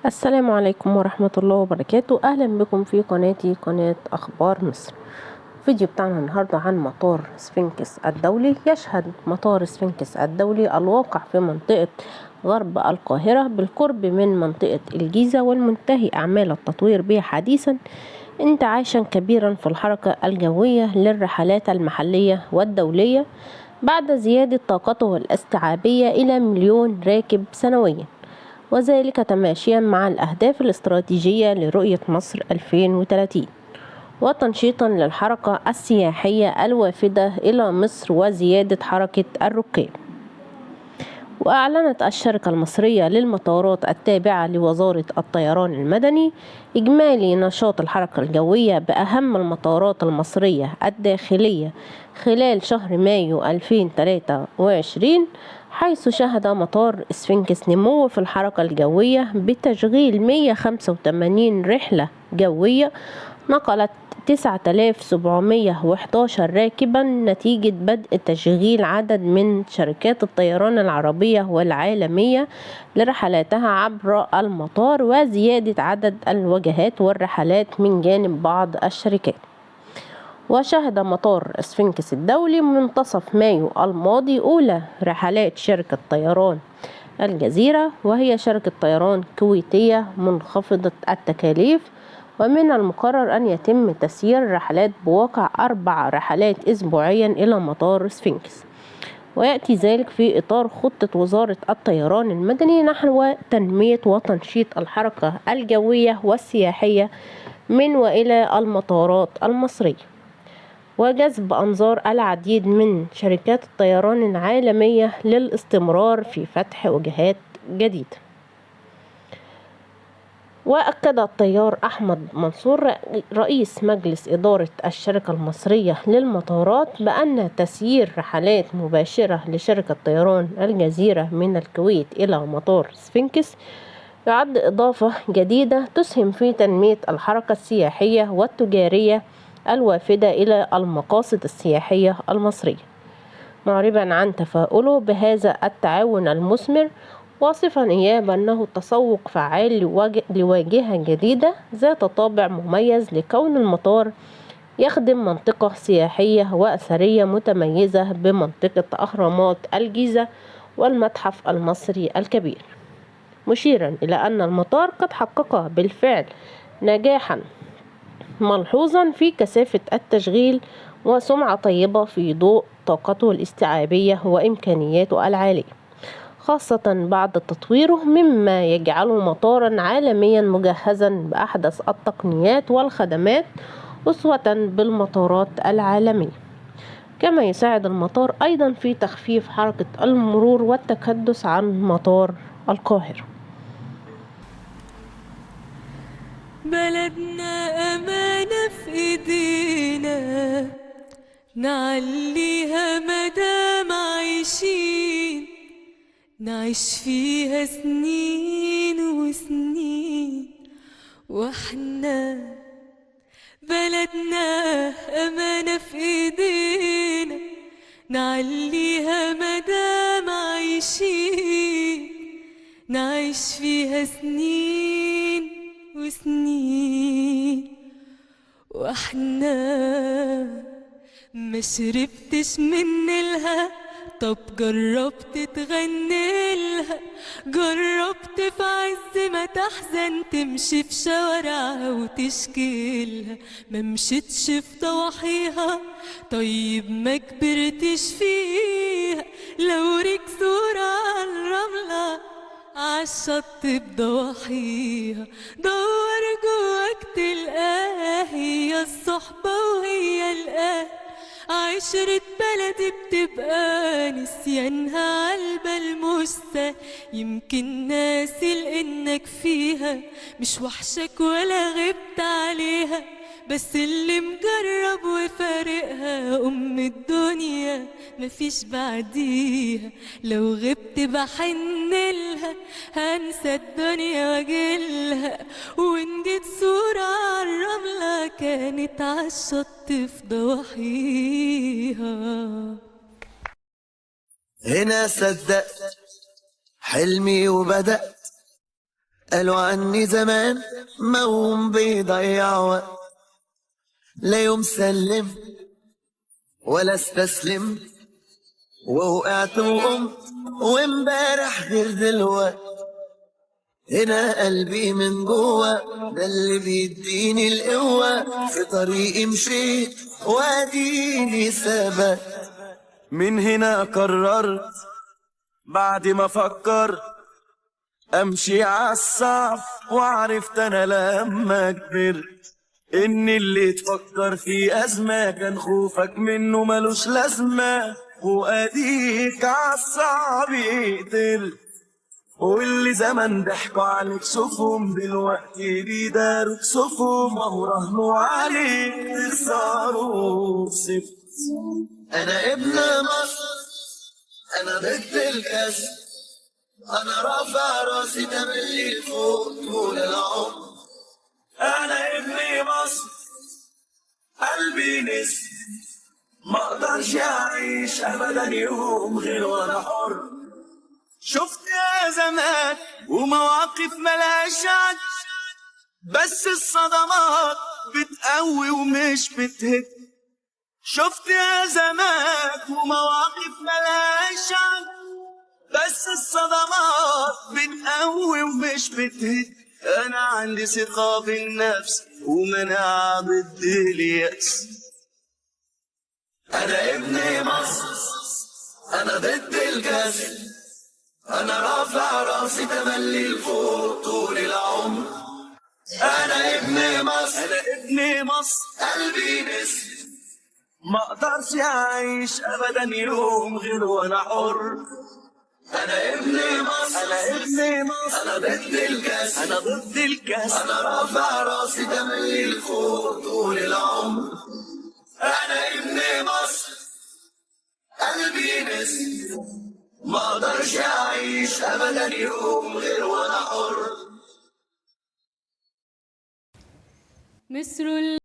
السلام عليكم ورحمة الله وبركاته. أهلا بكم في قناتي قناة أخبار مصر. الفيديو بتاعنا النهاردة عن مطار سفنكس الدولي. يشهد مطار سفنكس الدولي الواقع في منطقة غرب القاهرة بالقرب من منطقة الجيزة والمنتهي أعمال التطوير به حديثا انتعاشا كبيرا في الحركة الجوية للرحلات المحلية والدولية بعد زيادة طاقته الاستيعابية إلى 1,000,000 راكب سنويا، وذلك تماشيا مع الأهداف الاستراتيجية لرؤية مصر 2030 وتنشيطا للحركة السياحية الوافدة إلى مصر وزيادة حركة الركاب. وأعلنت الشركة المصرية للمطارات التابعة لوزارة الطيران المدني إجمالي نشاط الحركة الجوية بأهم المطارات المصرية الداخلية خلال شهر مايو 2023، حيث شهد مطار سفنكس نمو في الحركة الجوية بتشغيل 185 رحلة جوية نقلت 9711 راكبا نتيجة بدء تشغيل عدد من شركات الطيران العربية والعالمية لرحلاتها عبر المطار وزيادة عدد الوجهات والرحلات من جانب بعض الشركات. وشهد مطار سفنكس الدولي منتصف مايو الماضي أولى رحلات شركة طيران الجزيرة، وهي شركة طيران كويتية منخفضة التكاليف، ومن المقرر أن يتم تسيير الرحلات بواقع 4 رحلات أسبوعيا إلى مطار سفنكس، ويأتي ذلك في إطار خطة وزارة الطيران المدني نحو تنمية وتنشيط الحركة الجوية والسياحية من وإلى المطارات المصرية، وجذب أنظار العديد من شركات الطيران العالمية للاستمرار في فتح وجهات جديدة. وأكد الطيار أحمد منصور رئيس مجلس إدارة الشركة المصرية للمطارات بأن تسيير رحلات مباشرة لشركة طيران الجزيرة من الكويت إلى مطار سفنكس يعد إضافة جديدة تسهم في تنمية الحركة السياحية والتجارية الوافدة إلى المقاصد السياحية المصرية، معربا عن تفاؤله بهذا التعاون المثمر، واصفا إياه بأنه تسوق فعال لواجهة جديدة ذات طابع مميز لكون المطار يخدم منطقة سياحية وأثرية متميزة بمنطقة أهرامات الجيزة والمتحف المصري الكبير، مشيرا إلى أن المطار قد حقق بالفعل نجاحا ملحوظا في كثافة التشغيل وسمعة طيبة في ضوء طاقته الاستيعابية وإمكانياته العالية، خاصة بعد تطويره مما يجعله مطارا عالميا مجهزا بأحدث التقنيات والخدمات أسوة بالمطارات العالمية. كما يساعد المطار أيضا في تخفيف حركة المرور والتكدس عن مطار القاهرة. بلدنا أمانة في إيدينا نعليها مدام عايشين، نعيش فيها سنين وسنين واحنا بلدنا أمانة في إيدينا نعليها مدام عايشين، نعيش فيها سنين وسنين واحنا ما شربتش من الها، طب جربت تغني لها، جربت في عز ما تحزن تمشي في شوارعها وتشكيلها، ما مشيتش في ضواحيها طيب ما كبرتش فيها، لو ريك صورة على الرملة عالشط بضواحيها، دور جواك تلقاها هي الصحبة وهي الأهل، عشرة بلدي بتبقى نسيانها عالبال مش سهل، يمكن ناسي لإنك فيها مش وحشك ولا غبت عليها، بس اللي مجرب وفارقها أم الدنيا مفيش بعديها، لو غبت بحنلها هنسى الدنيا واجيلها، وإن جيت صورة عالرملة كانت عالشط في ضواحيها. هنا صدقت حلمي وبدأت قالوا عني زمان موهوم بيضيع وقت، لا يوم سلم ولا استسلم، ووقعت وقمت وامبارح غير دلوقت. هنا قلبي من جوه ده اللي بيديني القوة، في طريقي مشيت واديني ثبت. من هنا قررت بعد ما فكرت امشي عالصعب، وعرفت انا لما كبرت ان اللي تفكر في ازمة كان خوفك منه ملوش لازمة، واديك عالصعب قدرت. واللي زمان ضحكوا عليك شوفهم دلوقتي بيداروا كسوفهم، وهو رهنوا عليك تخسروا بسبت. انا ابن مصر، انا ضد الكسر، انا رافع راسي تملي لفوق طول العمر. انا ابن مصر قلبي نسر، ما اقدرش اعيش ابدا يوم غير وانا حر. شفت ازمات ومواقف ملهاش عد، بس الصدمات بتقوي ومش بتهد. شفت ازمات ومواقف ملهاش عد، بس الصدمات بتقوي ومش بتهد. انا عندي ثقة بالنفس ومناعة ضد اليأس. انا ابن مصر، انا ضد الكسل، انا رافع راسي تملي لفوق طول العمر. انا ابن مصر، انا ابن مصر قلبي نسر، ما اقدرش اعيش ابدا يوم غير وانا حر. انا ابن مصر، انا ابن مصر، انا ضد الكاس، انا ضد الكاس، انا رافع راسي تملي لفوق طول العمر. انا ابن مصر قلبي نسر، ما اقدرش اعيش ابدا يوم غير وانا حر. مصر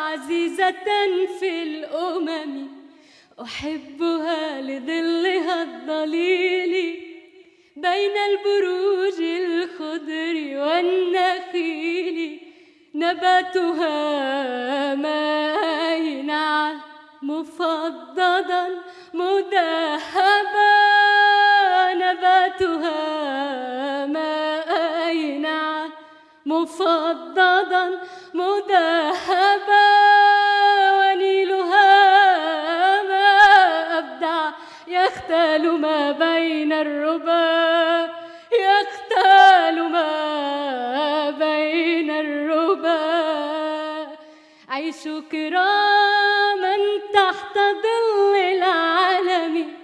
عزيزة في الأمم، أحبها لظلها الظليل بين البروج الخضر والنخيل. نباتها ما ينعى مفضدا مدهبا، نباتها ما ينعى مفضدا مدهبا، ونيلها ما أبدع يختال ما بين الربا، يختال ما بين الربا. عيشوا كراما تحت ظل العالم،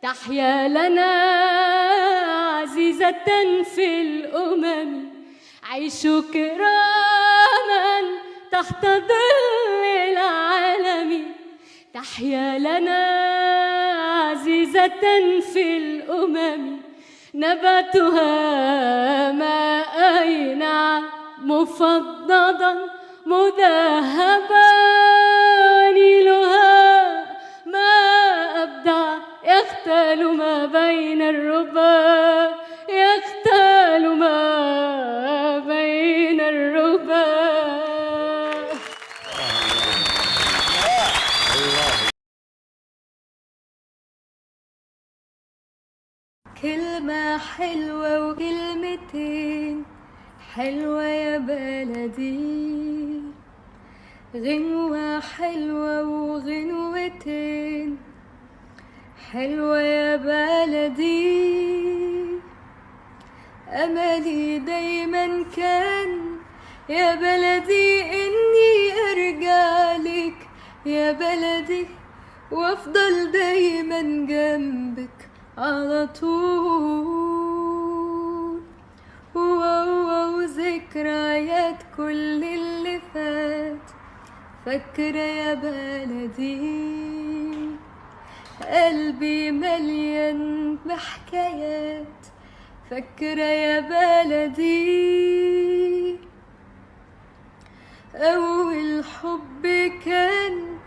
تحيا لنا عزيزة في الأمم. عيشوا كراما تحت ظل العالم، تحيا لنا عزيزة في الأمم. نباتها ما ينعى مفضدا مذهبا، نيلها ما أبدع يختال ما بين الربا، يختال ما بين الربا. كلمة حلوة وكلمتين حلوة يا بلدي، غنوة حلوة وغنوتين حلوة يا بلدي. أملي دايما كان يا بلدي إني أرجع لك يا بلدي، وأفضل دايما جنبك على طول. وذكريات كل اللي فات فاكرة يا بلدي، قلبي مليان بحكايات فاكرة يا بلدي. أول حب كان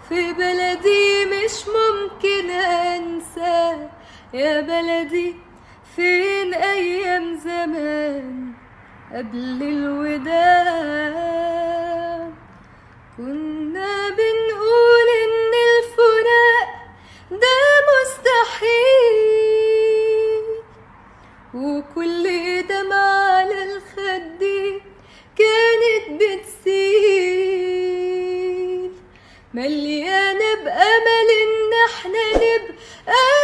في بلدي مش ممكن أنساه يا بلدي، فين أيام زمان قبل الوداع، كنا بنقول إن الفراق ده مستحيل، وكل دمعة على الخد كانت بتسيل، مليانة بأمل إن احنا نبقى